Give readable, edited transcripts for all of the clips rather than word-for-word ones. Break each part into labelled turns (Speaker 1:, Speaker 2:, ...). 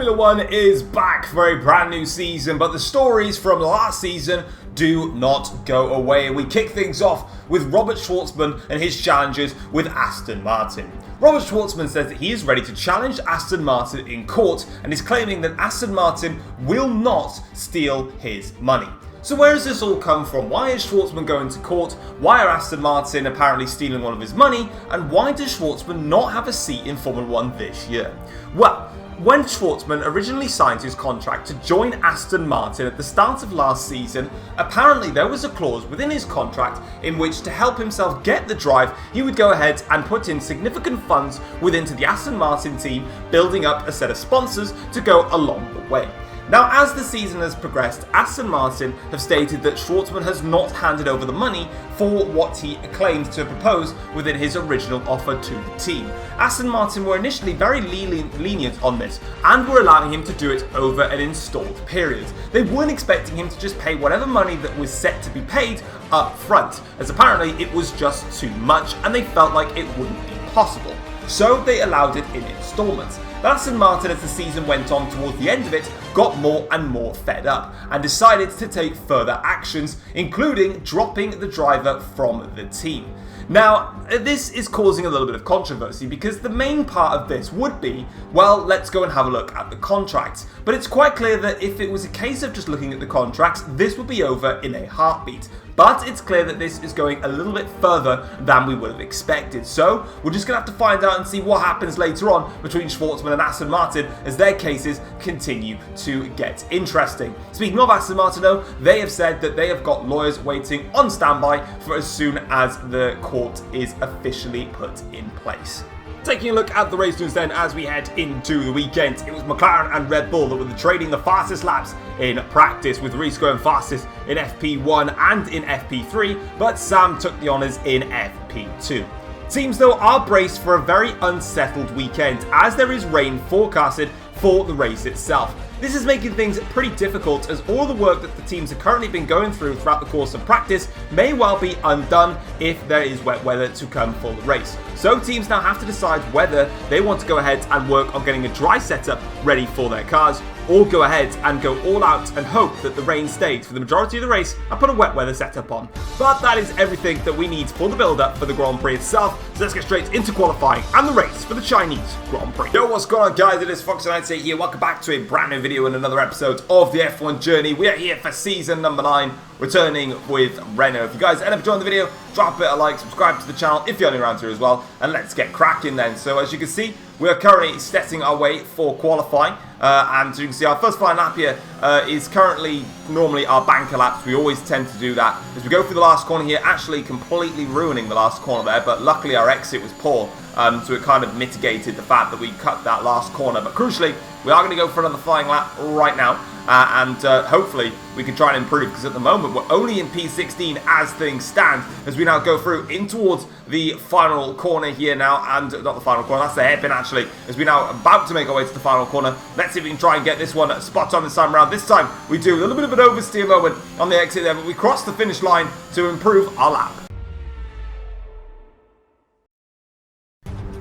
Speaker 1: Formula One is back for a brand new season, but the stories from last season do not go away. We kick things off with Robert Shwartzman and his challenges with Aston Martin. Robert Shwartzman says that he is ready to challenge Aston Martin in court and is claiming that Aston Martin will not steal his money. So where does this all come from? Why is Shwartzman going to court? Why are Aston Martin apparently stealing all of his money? And why does Shwartzman not have a seat in Formula One this year? Well, when Shwartzman originally signed his contract to join Aston Martin at the start of last season, apparently there was a clause within his contract in which to help himself get the drive, he would go ahead and put in significant funds into the Aston Martin team, building up a set of sponsors to go along the way. Now, as the season has progressed, Aston Martin have stated that Shwartzman has not handed over the money for what he claimed to propose within his original offer to the team. Aston Martin were initially very lenient on this and were allowing him to do it over an installed period. They weren't expecting him to just pay whatever money that was set to be paid up front, as apparently it was just too much and they felt like it wouldn't be possible. So they allowed it in installments. But Aston Martin, as the season went on towards the end of it, got more and more fed up and decided to take further actions, including dropping the driver from the team. Now, this is causing a little bit of controversy because the main part of this would be, well, let's go and have a look at the contracts. But it's quite clear that if it was a case of just looking at the contracts, this would be over in a heartbeat. But it's clear that this is going a little bit further than we would have expected. So we're just going to have to find out and see what happens later on between Shwartzman and Aston Martin as their cases continue to get interesting. Speaking of Aston Martin though, they have said that they have got lawyers waiting on standby for as soon as the court is officially put in place. Taking a look at the race news then as we head into the weekend, it was McLaren and Red Bull that were trading the fastest laps in practice, with Reece going fastest in FP1 and in FP3, but Sam took the honours in FP2. Teams though are braced for a very unsettled weekend as there is rain forecasted for the race itself. This is making things pretty difficult as all the work that the teams have currently been going through throughout the course of practice may well be undone if there is wet weather to come for the race. So teams now have to decide whether they want to go ahead and work on getting a dry setup ready for their cars, or go ahead and go all out and hope that the rain stays for the majority of the race and put a wet weather setup on. But that is everything that we need for the build-up for the Grand Prix itself, so let's get straight into qualifying and the race for the Chinese Grand Prix. Yo, what's going on guys, it is Foxydude here, welcome back to a brand new video and another episode of the F1 Journey. We are here for season number 9, returning with Renault. If you guys end up enjoying the video, drop it a like, subscribe to the channel if you're only around here as well, and let's get cracking then. So as you can see, we are currently setting our way for qualifying, and as you can see, our first flying lap here is currently normally our banker laps. We always tend to do that as we go through the last corner here, actually completely ruining the last corner there, but luckily our exit was poor, so it kind of mitigated the fact that we cut that last corner. But crucially, we are going to go for another flying lap right now, and hopefully we can try and improve, because at the moment we're only in P16 as things stand, as we now go through in towards the final corner here now, and not the final corner, that's the hairpin actually, as we now about to make our way to the final corner. Let's see if we can try and get this one spot on this time around. This time we do a little bit of an oversteer moment on the exit there, but we cross the finish line to improve our lap.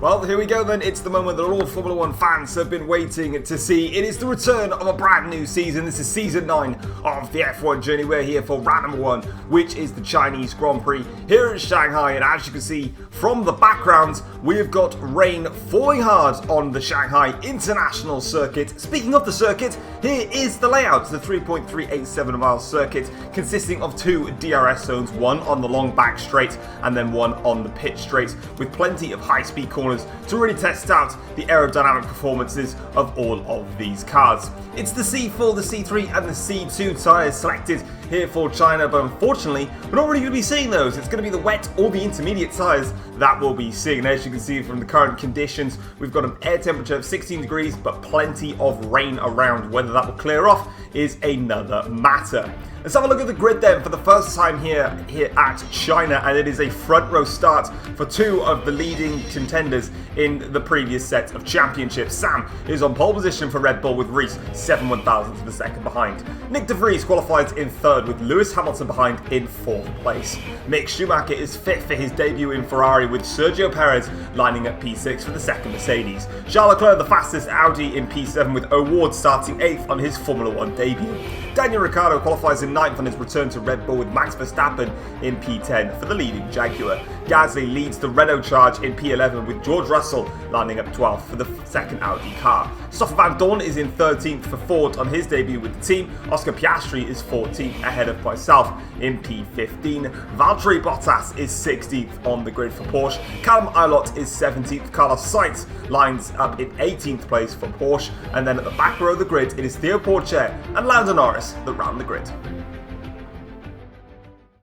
Speaker 1: Well, here we go then. It's the moment that all Formula One fans have been waiting to see. It is the return of a brand new season. This is season 9 of the F1 Journey. We're here for round number 1, which is the Chinese Grand Prix here in Shanghai. And as you can see from the background, we have got rain falling hard on the Shanghai International Circuit. Speaking of the circuit, here is the layout. The 3.387 mile circuit consisting of 2 DRS zones, one on the long back straight and then one on the pit straight, with plenty of high-speed corners to really test out the aerodynamic performances of all of these cars. It's the C4, the C3 and the C2 tyres selected here for China, but unfortunately we're not really going to be seeing those. It's going to be the wet or the intermediate tyres that we'll be seeing. And as you can see from the current conditions, we've got an air temperature of 16 degrees but plenty of rain around. Whether that will clear off is another matter. Let's have a look at the grid then for the first time here at China, and it is a front row start for 2 of the leading contenders in the previous set of championships. Sam is on pole position for Red Bull with Reece 7/1000 of a second behind. Nick de Vries qualifies in 3rd 3rd, with Lewis Hamilton behind in 4th place. Mick Schumacher is 5th for his debut in Ferrari, with Sergio Perez lining at P6 for the second Mercedes. Charles Leclerc, the fastest Audi, in P7, with O'Ward starting 8th on his Formula 1 debut. Daniel Ricciardo qualifies in 9th on his return to Red Bull, with Max Verstappen in P10 for the leading Jaguar. Gasly leads the Renault charge in P11, with George Russell lining up 12th for the second Audi car. Stoffel Van Dorn is in 13th for Ford on his debut with the team. Oscar Piastri is 14th ahead of myself in P15. Valtteri Bottas is 16th on the grid for Porsche. Callum Ilott is 17th. Carlos Sainz lines up in 18th place for Porsche. And then at the back row of the grid, it is Theo Porcher and Lando Norris that round the grid.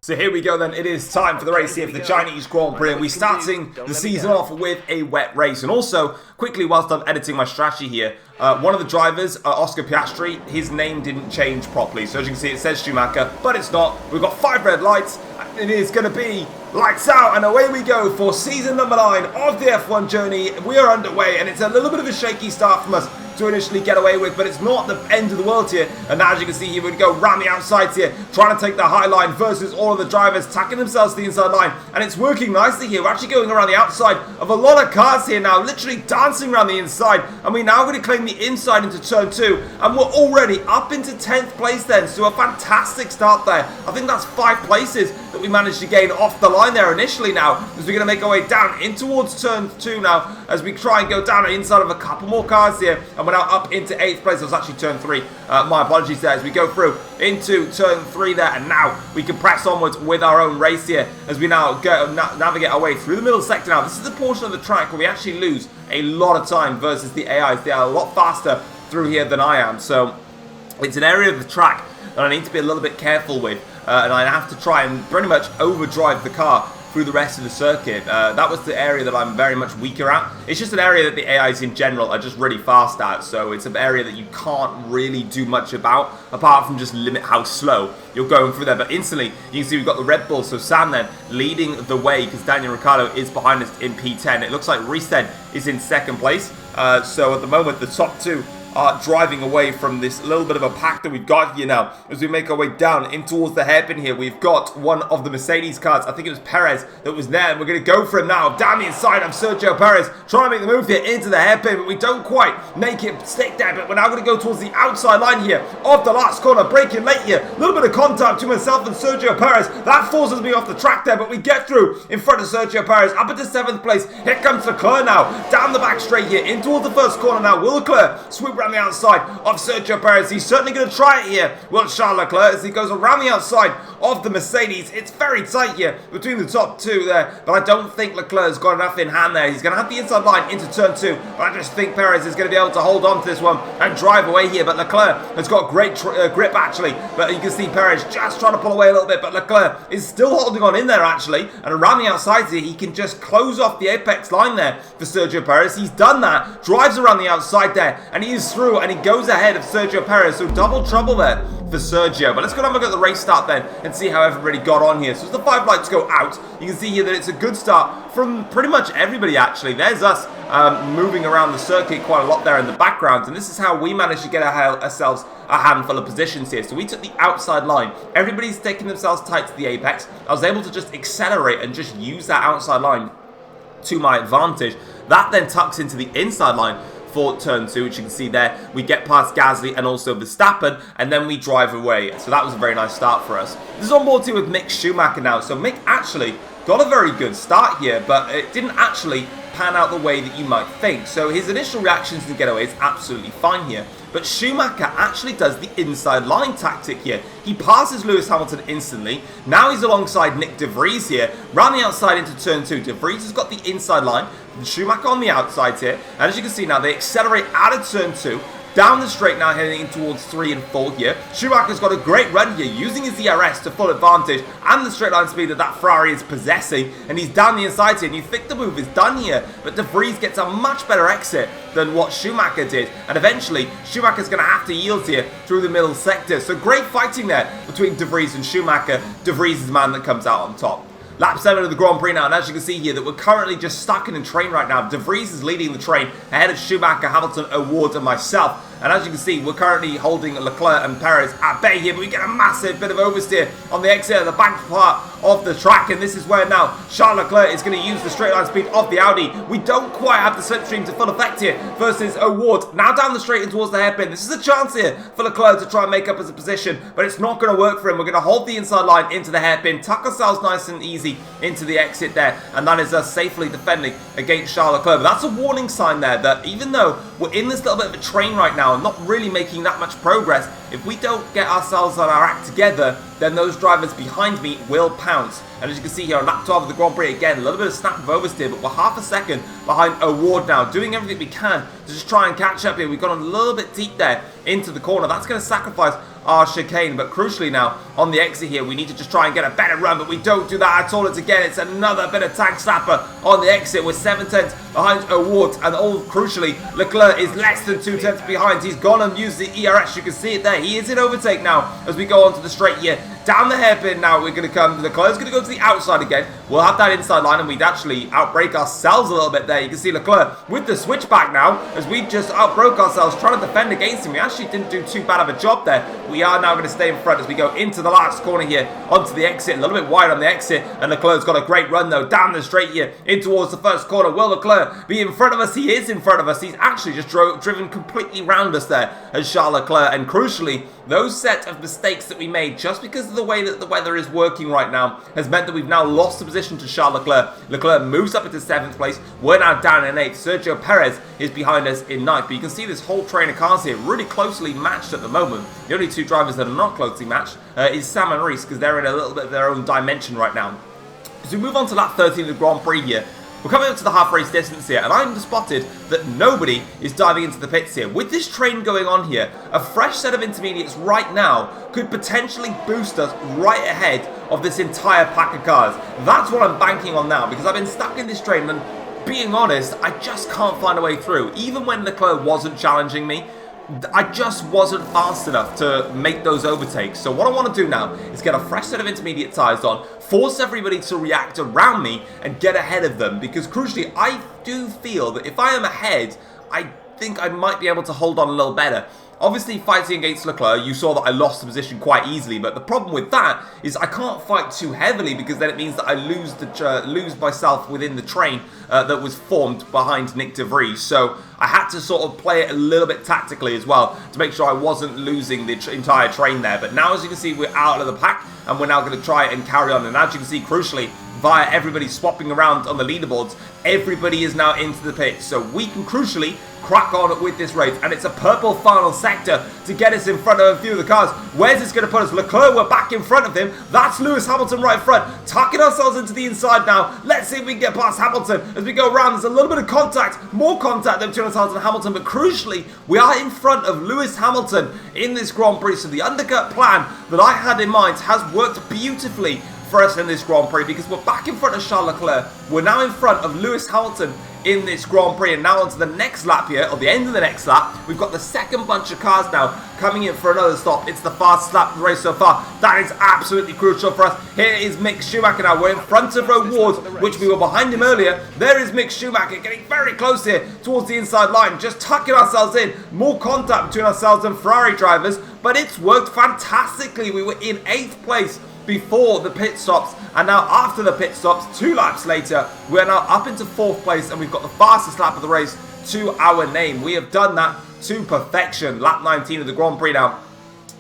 Speaker 1: So here we go then, it is time for the race here for the Chinese Grand Prix, and we're starting the season off with a wet race. And also, quickly whilst I'm editing my strategy here, one of the drivers, Oscar Piastri, his name didn't change properly. So as you can see, it says Schumacher, but it's not. We've got 5 red lights, and it is going to be lights out, and away we go for season number 9 of the F1 journey. We are underway, and it's a little bit of a shaky start from us to initially get away with, but it's not the end of the world here. And now, as you can see, he would go round the outsides here, trying to take the high line versus all of the drivers tacking themselves to the inside line, and it's working nicely here. We're actually going around the outside of a lot of cars here now, literally dancing around the inside, and we're now going to claim the inside into turn 2, and we're already up into 10th place then, so a fantastic start there. I think that's 5 places that we managed to gain off the line there initially now, as we're going to make our way down in towards turn 2 now, as we try and go down the inside of a couple more cars here, and we're now up into 8th place. It was actually turn 3. My apologies there, as we go through into turn 3 there, and now we can press onwards with our own race here as we now navigate our way through the middle sector. Now, this is the portion of the track where we actually lose a lot of time versus the AIs. They are a lot faster through here than I am, so it's an area of the track that I need to be a little bit careful with, and I have to try and pretty much overdrive the car through the rest of the circuit. That was the area that I'm very much weaker at. It's just an area that the AIs in general are just really fast at, so it's an area that you can't really do much about, apart from just limit how slow you're going through there. But instantly, you can see we've got the Red Bull, so Sam then leading the way, because Daniel Ricciardo is behind us in P10. It looks like Reese then is in 2nd place, so at the moment the top 2 are driving away from this little bit of a pack that we've got here now. As we make our way down in towards the hairpin here, we've got one of the Mercedes cars, I think it was Perez that was there, and we're going to go for him now. Down the inside of Sergio Perez, trying to make the move here into the hairpin, but we don't quite make it stick there. But we're now going to go towards the outside line here of the last corner, braking late here. A little bit of contact to myself and Sergio Perez. That forces me off the track there, but we get through in front of Sergio Perez, up into 7th place. Here comes Leclerc now, down the back straight here, in towards the first corner now. Will Leclerc swoop around the outside of Sergio Perez? He's certainly going to try it here. Will Charles Leclerc, as he goes around the outside of the Mercedes. It's very tight here between the top 2 there, but I don't think Leclerc's got enough in hand there. He's going to have the inside line into turn 2, but I just think Perez is going to be able to hold on to this one and drive away here. But Leclerc has got great grip actually, but you can see Perez just trying to pull away a little bit, but Leclerc is still holding on in there actually, and around the outside here, he can just close off the apex line there for Sergio Perez. He's done that, drives around the outside there, and he is through, and he goes ahead of Sergio Perez, so double trouble there for Sergio. But let's go and have a look at the race start then and see how everybody got on here. So as the 5 lights go out, you can see here that it's a good start from pretty much everybody actually. There's us moving around the circuit quite a lot there in the background, and this is how we managed to get ourselves a handful of positions here. So we took the outside line. Everybody's taking themselves tight to the apex. I was able to just accelerate and just use that outside line to my advantage. That then tucks into the inside line for turn 2, which you can see there. We get past Gasly and also Verstappen, and then we drive away. So that was a very nice start for us. This is on board here with Mick Schumacher now. So Mick actually got a very good start here, but it didn't actually pan out the way that you might think. So his initial reaction to the getaway is absolutely fine here. But Schumacher actually does the inside line tactic here. He passes Lewis Hamilton instantly. Now he's alongside Nick De Vries here. Round the outside into turn 2. De Vries has got the inside line. Schumacher on the outside here. And as you can see now, they accelerate out of turn 2. Down the straight now, heading in towards 3 and 4 here. Schumacher's got a great run here, using his DRS to full advantage and the straight line speed that Ferrari is possessing. And he's down the inside here, and you think the move is done here. But De Vries gets a much better exit than what Schumacher did. And eventually, Schumacher's going to have to yield here through the middle sector. So great fighting there between De Vries and Schumacher. De Vries is the man that comes out on top. Lap 7 of the Grand Prix now, and as you can see here that we're currently just stuck in a train right now. De Vries is leading the train ahead of Schumacher, Hamilton, O'Ward and myself. And as you can see, we're currently holding Leclerc and Perez at bay here, but we get a massive bit of oversteer on the exit of the back part of the track, and this is where now Charles Leclerc is going to use the straight line speed of the Audi. We don't quite have the slipstream to full effect here versus O'Ward. Now down the straight and towards the hairpin. This is a chance here for Leclerc to try and make up his position, but it's not going to work for him. We're going to hold the inside line into the hairpin, tuck ourselves nice and easy into the exit there, and that is us safely defending against Charles Leclerc. But that's a warning sign there that even though we're in this little bit of a train right now and not really making that much progress, if we don't get ourselves on our act together, then those drivers behind me will pounce. And as you can see here on lap 12 of the Grand Prix, again, a little bit of snap of oversteer, but we're half a second behind O'Ward now, doing everything we can to just try and catch up here. We've gone a little bit deep there into the corner. That's going to sacrifice our chicane, but crucially now on the exit here, we need to just try and get a better run, but we don't do that at all. It's another bit of tank slapper on the exit. We're 7/10 behind O'Ward, and all crucially, Leclerc is less than 2/10 behind. He's gone and used the ERS. You can see it there. He is in overtake now as we go onto the straight here. Down the hairpin now, we're going to come. Leclerc's going to go to the outside again. We'll have that inside line, and we'd actually outbrake ourselves a little bit there. You can see Leclerc with the switchback now, as we just outbroke ourselves trying to defend against him. We actually didn't do too bad of a job there. We are now going to stay in front as we go into the last corner here, onto the exit. A little bit wide on the exit, and Leclerc's got a great run though, down the straight here, in towards the first corner. Will Leclerc be in front of us? He is in front of us. He's actually just driven completely round us there as Charles Leclerc, and crucially, those set of mistakes that we made just because of the way that the weather is working right now has meant that we've now lost the position to Charles Leclerc. Leclerc moves up into 7th place. We're now down in 8th. Sergio Perez is behind us in 9th. But you can see this whole train of cars here really closely matched at the moment. The only two drivers that are not closely matched is Sam and Reese, because they're in a little bit of their own dimension right now. As we move on to lap 13 of the Grand Prix here, we're coming up to the half-race distance here, and I'm spotted that nobody is diving into the pits here. With this train going on here, a fresh set of intermediates right now could potentially boost us right ahead of this entire pack of cars. That's what I'm banking on now, because I've been stuck in this train, and being honest, I just can't find a way through. Even when Leclerc wasn't challenging me, I just wasn't fast enough to make those overtakes. So what I want to do now is get a fresh set of intermediate tyres on, force everybody to react around me and get ahead of them, because crucially I do feel that if I am ahead, I think I might be able to hold on a little better. Obviously, fighting against Leclerc, you saw that I lost the position quite easily, but the problem with that is I can't fight too heavily, because then it means that I lose myself within the train that was formed behind Nick de Vries. So I had to sort of play it a little bit tactically as well to make sure I wasn't losing the entire train there. But now, as you can see, we're out of the pack, and we're now going to try and carry on. And as you can see, crucially, via everybody swapping around on the leaderboards, everybody is now into the pits. So we can crucially crack on with this race, and it's a purple final sector to get us in front of a few of the cars. Where's this going to put us? Leclerc, we're back in front of him. That's Lewis Hamilton right in front, tucking ourselves into the inside now. Let's see if we can get past Hamilton as we go around. There's a little bit of contact, more contact than between ourselves and Hamilton, but crucially, we are in front of Lewis Hamilton in this Grand Prix. So the undercut plan that I had in mind has worked beautifully for us in this Grand Prix, because we're back in front of Charles Leclerc. We're now in front of Lewis Hamilton in this Grand Prix, and now onto the next lap here, or the end of the next lap. We've got the second bunch of cars now coming in for another stop. It's the fastest lap of the race so far. That is absolutely crucial for us. Here is Mick Schumacher now. We're in front of O'Ward, which we were behind him earlier. There is Mick Schumacher getting very close here towards the inside line, just tucking ourselves in. More contact between ourselves and Ferrari drivers, but it's worked fantastically. We were in 8th place before the pit stops, and now after the pit stops, 2 laps later, we're now up into 4th place, and we've got the fastest lap of the race to our name. We have done that to perfection. Lap 19 of the Grand Prix now,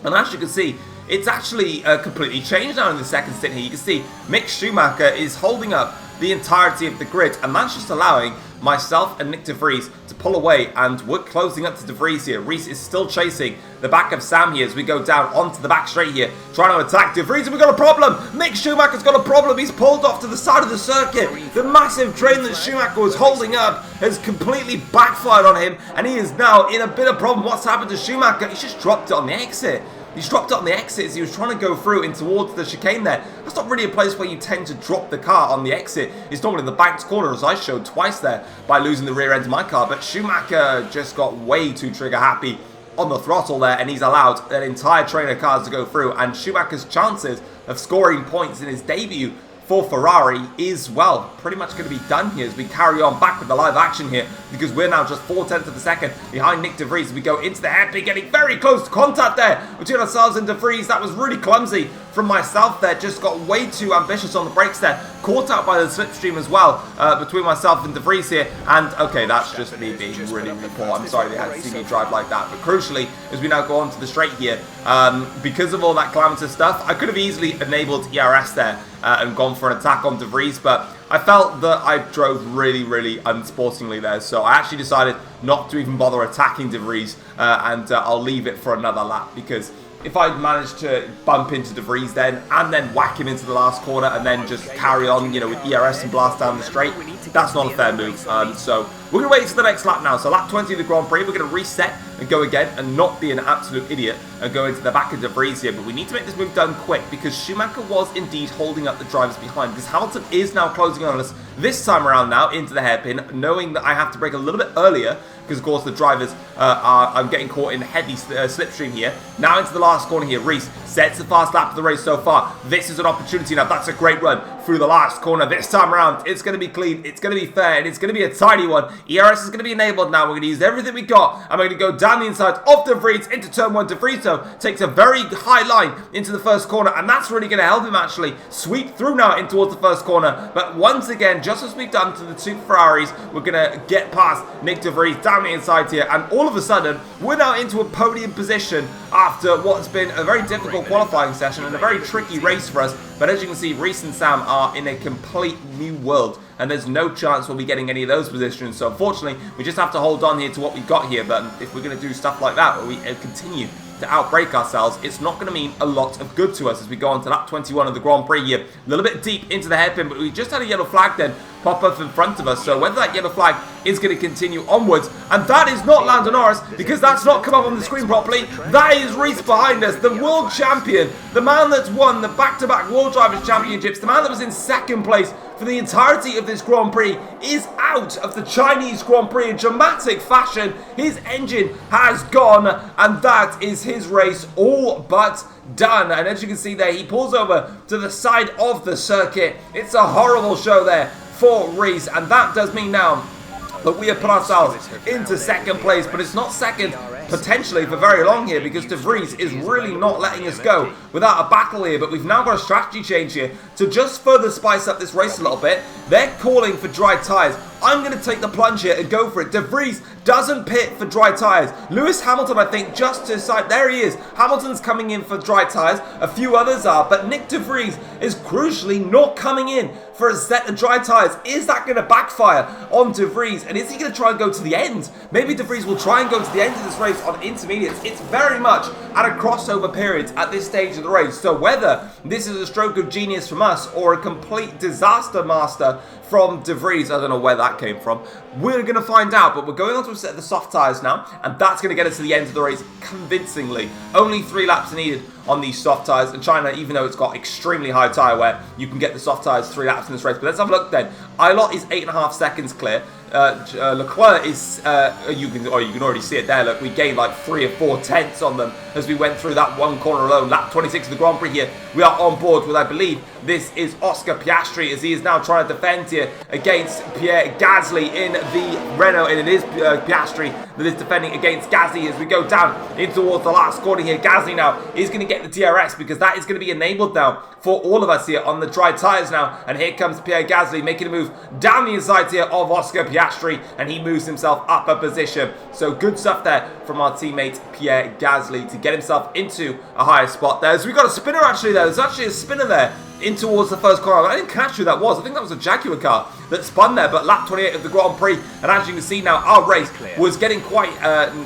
Speaker 1: and as you can see, it's actually completely changed now in the second stint here. You can see Mick Schumacher is holding up the entirety of the grid, and that's just allowing myself and Nick de Vries to pull away, and we're closing up to de Vries here. Reese is still chasing the back of Sam here as we go down onto the back straight here, trying to attack de Vries, and we've got a problem. Mick Schumacher's got a problem. He's pulled off to the side of the circuit. The massive train that Schumacher was holding up has completely backfired on him, and he is now in a bit of problem. What's happened to Schumacher? He's just dropped it on the exit. He's dropped it on the exit as he was trying to go through in towards the chicane there. That's not really a place where you tend to drop the car on the exit. It's normally in the banked corner, as I showed twice there by losing the rear end of my car. But Schumacher just got way too trigger happy on the throttle there, and he's allowed an entire train of cars to go through. And Schumacher's chances of scoring points in his debut for Ferrari is, well, pretty much going to be done here as we carry on back with the live action here, because we're now just 0.4 of a second behind Nick De Vries as we go into the hairpin, getting very close to contact there between ourselves and De Vries. That was really clumsy from myself there, just got way too ambitious on the brakes there, caught out by the slipstream as well, between myself and De Vries here, and okay, that's just me being really, really poor. I'm sorry they had to see me drive like that, but crucially, as we now go on to the straight here, because of all that calamitous stuff, I could have easily enabled ERS there, and gone for an attack on De Vries, but I felt that I drove really, really unsportingly there, so I actually decided not to even bother attacking De Vries, and I'll leave it for another lap, because if I'd managed to bump into De Vries then, and then whack him into the last corner, and then just carry on, you know, with ERS and blast down the straight, that's not a fair move. So we're going to wait to the next lap now. So lap 20 of the Grand Prix, we're going to reset and go again, and not be an absolute idiot and go into the back of De Vries here. But we need to make this move done quick, because Schumacher was indeed holding up the drivers behind, because Hamilton is now closing on us this time around now into the hairpin, knowing that I have to brake a little bit earlier, because of course the drivers I'm getting caught in heavy slipstream here. Now into the last corner here, Reese sets the fast lap of the race so far. This is an opportunity now. That's a great run through the last corner. This time around, it's going to be clean, it's going to be fair, and it's going to be a tidy one. ERS is going to be enabled now. We're going to use everything we got, and we're going to go down the inside of De Vries into turn 1. De Vries, though, takes a very high line into the first corner, and that's really going to help him actually sweep through now in towards the first corner. But once again, just as we've done to the two Ferraris, we're going to get past Nick De Vries down the inside here, and all of a sudden, we're now into a podium position after what's been a very difficult qualifying session and a very tricky race for us. But as you can see, Reese and Sam are in a complete new world, and there's no chance we'll be getting any of those positions. So unfortunately, we just have to hold on here to what we've got here. But if we're going to do stuff like that, where we continue to outbrake ourselves, it's not going to mean a lot of good to us as we go on to lap 21 of the Grand Prix here. A little bit deep into the hairpin, but we just had a yellow flag then pop up in front of us. So whether that yellow flag is going to continue onwards, and that is not Lando Norris, because that's not come up on the screen properly. That is Reese behind us, the world champion, the man that's won the back-to-back World Drivers' Championships, the man that was in second place for the entirety of this Grand Prix, is out of the Chinese Grand Prix in dramatic fashion. His engine has gone, and that is his race all but done. And as you can see there, he pulls over to the side of the circuit. It's a horrible show there for Reese, and that does mean now that we have put ourselves into second place, but it's not second potentially for very long here, because De Vries is really not letting us go without a battle here. But we've now got a strategy change here to just further spice up this race a little bit. They're calling for dry tyres. I'm going to take the plunge here and go for it. De Vries doesn't pit for dry tyres. Lewis Hamilton, I think, just to his side. There he is. Hamilton's coming in for dry tyres. A few others are, but Nick De Vries is crucially not coming in for a set of dry tyres. Is that going to backfire on De Vries? And is he going to try and go to the end? Maybe De Vries will try and go to the end of this race on intermediates. It's very much at a crossover period at this stage of the race. So whether this is a stroke of genius from us or a complete disaster master from De Vries, I don't know where that came from, we're going to find out. But we're going on to a set of the soft tyres now, and that's going to get us to the end of the race convincingly. Only 3 laps needed on these soft tyres, and China, even though it's got extremely high tyre wear, you can get the soft tyres 3 laps in this race. But let's have a look then. Ilott is 8.5 seconds clear. Leclerc is, you can already see it there. Look, we gained like 3 or 4 tenths on them as we went through that one corner alone. Lap 26 of the Grand Prix here. We are on board with, I believe, this is Oscar Piastri, as he is now trying to defend here against Pierre Gasly in the Renault, and it is Piastri that is defending against Gasly as we go down in towards the last corner here. Gasly now is going to get the DRS, because that is going to be enabled now for all of us here on the dry tyres now. And here comes Pierre Gasly making a move down the inside here of Oscar Piastri, and he moves himself up a position. So good stuff there from our teammate Pierre Gasly to get himself into a higher spot there. So we got a spinner actually there. There's actually a spinner there in towards the first corner. I didn't catch who that was. I think that was a Jaguar car that spun there, but lap 28 of the Grand Prix, and as you can see now, our race was getting quite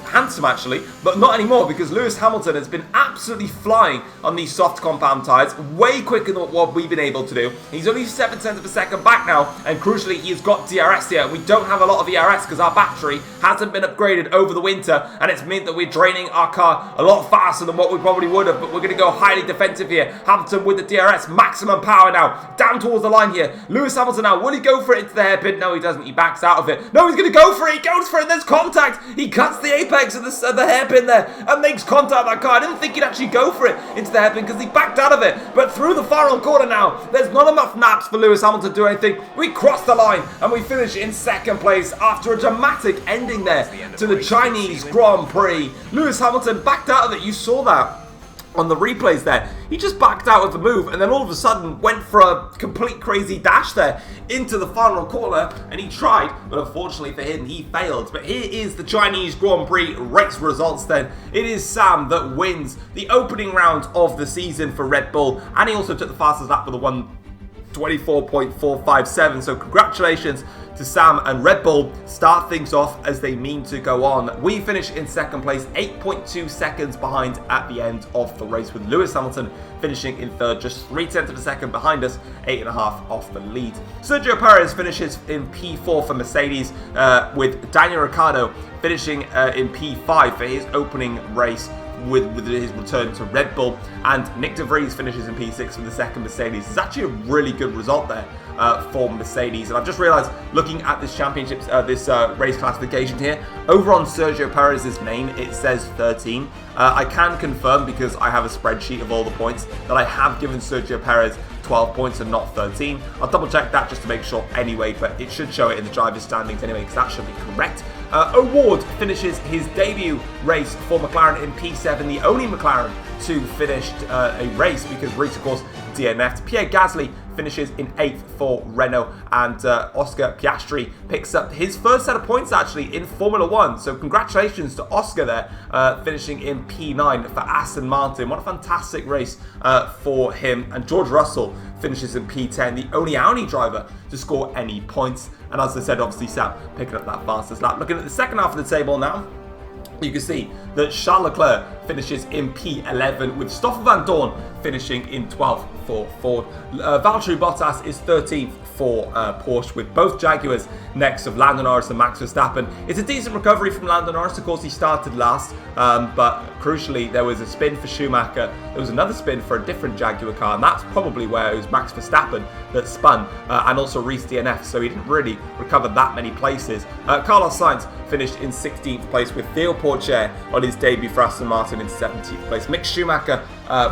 Speaker 1: handsome actually, but not anymore, because Lewis Hamilton has been absolutely flying on these soft compound tyres, way quicker than what we've been able to do. He's only 7 tenths of a second back now, and crucially, he's got DRS here. We don't have a lot of ERS because our battery hasn't been upgraded over the winter, and it's meant that we're draining our car a lot faster than what we probably would have, but we're going to go highly defensive here. Hamilton with the DRS, maxing maximum power now, down towards the line here. Lewis Hamilton now, will he go for it into the hairpin? No, he doesn't. He backs out of it. No, he's going to go for it. He goes for it. There's contact. He cuts the apex of the hairpin there and makes contact with that car. I didn't think he'd actually go for it into the hairpin because he backed out of it. But through the final corner now, there's not enough naps for Lewis Hamilton to do anything. We cross the line and we finish in second place after a dramatic ending there to the Chinese Grand Prix. Lewis Hamilton backed out of it. You saw that on the replays there. He just backed out of the move and then all of a sudden went for a complete crazy dash there into the final corner, and he tried, but unfortunately for him, he failed. But here is the Chinese Grand Prix race results then. It is Sam that wins the opening round of the season for Red Bull, and he also took the fastest lap with a 1:24.457, so congratulations to Sam, and Red Bull start things off as they mean to go on. We finish in second place, 8.2 seconds behind at the end of the race, with Lewis Hamilton finishing in third, just 0.3 of a second behind us, 8.5 off the lead. Sergio Perez finishes in P4 for Mercedes, with Daniel Ricciardo finishing in P5 for his opening race with his return to Red Bull, and Nick de Vries finishes in P6 for the second Mercedes. It's actually a really good result there for Mercedes. And I've just realised, looking at this championship, this race classification here, over on Sergio Perez's name it says 13. I can confirm, because I have a spreadsheet of all the points, that I have given Sergio Perez 12 points and not 13. I'll double check that just to make sure anyway, but it should show it in the driver's standings anyway, because that should be correct. O'Ward finishes his debut race for McLaren in P7, the only McLaren to finish a race, because Reese, of course, DNF'd. Pierre Gasly finishes in 8th for Renault, and Oscar Piastri picks up his first set of points actually in Formula 1. So congratulations to Oscar there, finishing in P9 for Aston Martin. What a fantastic race for him. And George Russell finishes in P10, the only Audi driver to score any points. And as I said, obviously Sam picking up that fastest lap. Looking at the second half of the table now, you can see that Charles Leclerc finishes in P11, with Stoffel Van Dorn finishing in 12th for Ford. Valtteri Bottas is 13th for Porsche, with both Jaguars next of Lando Norris and Max Verstappen. It's a decent recovery from Lando Norris. Of course, he started last, but crucially, there was a spin for Schumacher. There was another spin for a different Jaguar car, and that's probably where it was Max Verstappen that spun, and also Reese DNF, so he didn't really recover that many places. Carlos Sainz finished in 16th place, with Theo Pourchaire on his debut for Aston Martin in 17th place. Mick Schumacher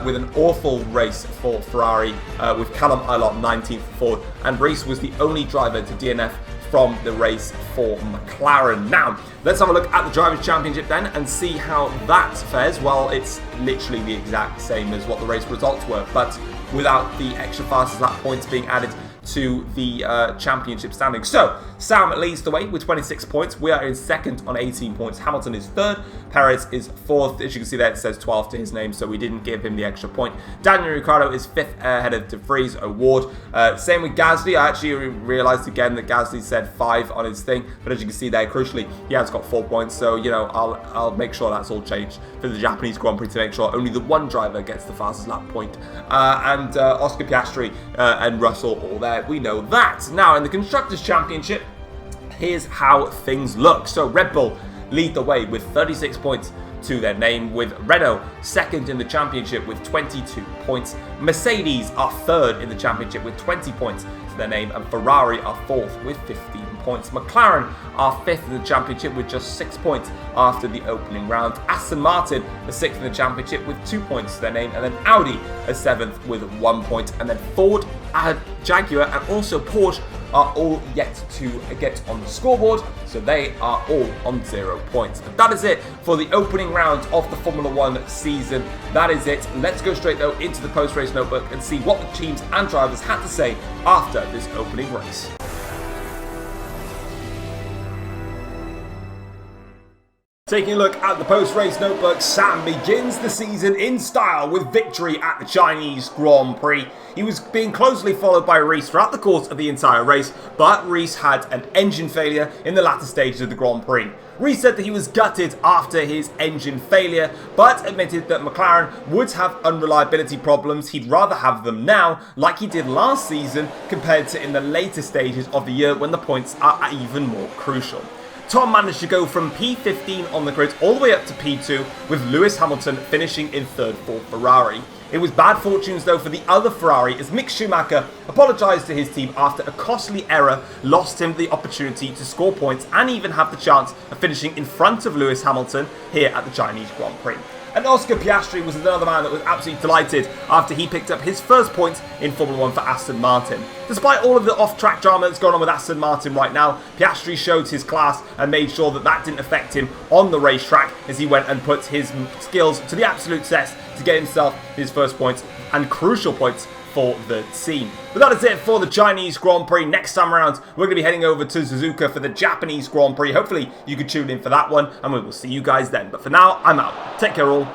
Speaker 1: with an awful race for Ferrari, with Callum Ilott 19th for Ford, and Reese was the only driver to DNF from the race for McLaren. Now, let's have a look at the Drivers' Championship then and see how that fares. Well, it's literally the exact same as what the race results were, but without the extra fastest lap points being added to the championship standings. So, Sam leads the way with 26 points. We are in second on 18 points. Hamilton is third. Perez is fourth. As you can see there, it says 12 to his name, so we didn't give him the extra point. Daniel Ricciardo is fifth ahead of De Vries, O'Ward. Same with Gasly. I actually realised again that Gasly said 5 on his thing, but as you can see there, crucially, he has got 4 points. So, you know, I'll make sure that's all changed for the Japanese Grand Prix to make sure only the one driver gets the fastest lap point. And Oscar Piastri and Russell all there. We know that. Now, in the Constructors' Championship, here's how things look. So Red Bull lead the way with 36 points to their name, with Renault second in the championship with 22 points. Mercedes are third in the championship with 20 points to their name, and Ferrari are fourth with 15 points. McLaren are fifth in the championship with just 6 points after the opening round. Aston Martin are sixth in the championship with 2 points to their name, and then Audi are seventh with 1 point, and then Ford, Jaguar, and also Porsche are all yet to get on the scoreboard, so they are all on 0 points. But that is it for the opening round of the Formula 1 season. That is it. Let's go straight though into the post-race notebook and see what the teams and drivers had to say after this opening race. Taking a look at the post-race notebook, Sam begins the season in style with victory at the Chinese Grand Prix. He was being closely followed by Reese throughout the course of the entire race, but Reese had an engine failure in the latter stages of the Grand Prix. Reese said that he was gutted after his engine failure, but admitted that McLaren would have unreliability problems. He'd rather have them now, like he did last season, compared to in the later stages of the year when the points are even more crucial. Tom managed to go from P15 on the grid all the way up to P2, with Lewis Hamilton finishing in third for Ferrari. It was bad fortunes though for the other Ferrari as Mick Schumacher apologised to his team after a costly error lost him the opportunity to score points and even have the chance of finishing in front of Lewis Hamilton here at the Chinese Grand Prix. And Oscar Piastri was another man that was absolutely delighted after he picked up his first points in Formula 1 for Aston Martin. Despite all of the off-track drama that's going on with Aston Martin right now, Piastri showed his class and made sure that that didn't affect him on the racetrack as he went and put his skills to the absolute test to get himself his first points and crucial points for the team. But that is it for the Chinese Grand Prix. Next time around, we're going to be heading over to Suzuka for the Japanese Grand Prix. Hopefully, you can tune in for that one, and we will see you guys then. But for now, I'm out. Take care all.